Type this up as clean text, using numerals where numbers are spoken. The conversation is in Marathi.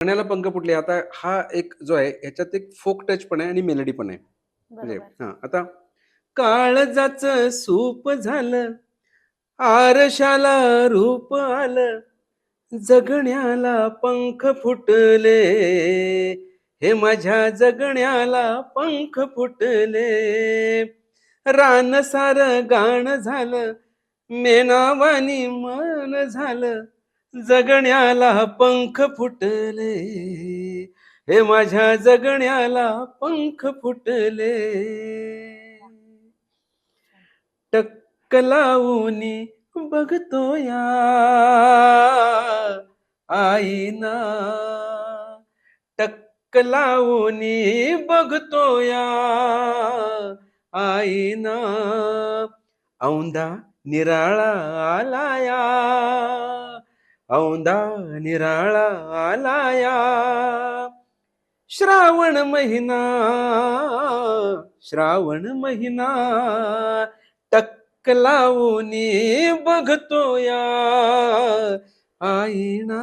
पाण्याला पंख फुटले. आता हा एक जो आहे ह्याच्यात एक फोक टच पण आहे आणि मेलडी पण आहे. म्हणजे बरोबर. हां, आता काळजाचं सूप झालं, आरशाला रूप आलं, जगण्याला पंख फुटले, हे माझ्या जगण्याला पंख फुटले. रान सार गाण झालं, मेनावानी मन झालं, जगण्याला पंख फुटले, हे माझ्या जगण्याला पंख फुटले. टक्क लावूनी बघतो या आईना, टक्क लावूनी बघतो या आईना, औंधा निराळा आलाया, औंधा निराळा आलाया. श्रावण महिना, श्रावण महिना, टक्क लावूनी बघतो या आईना.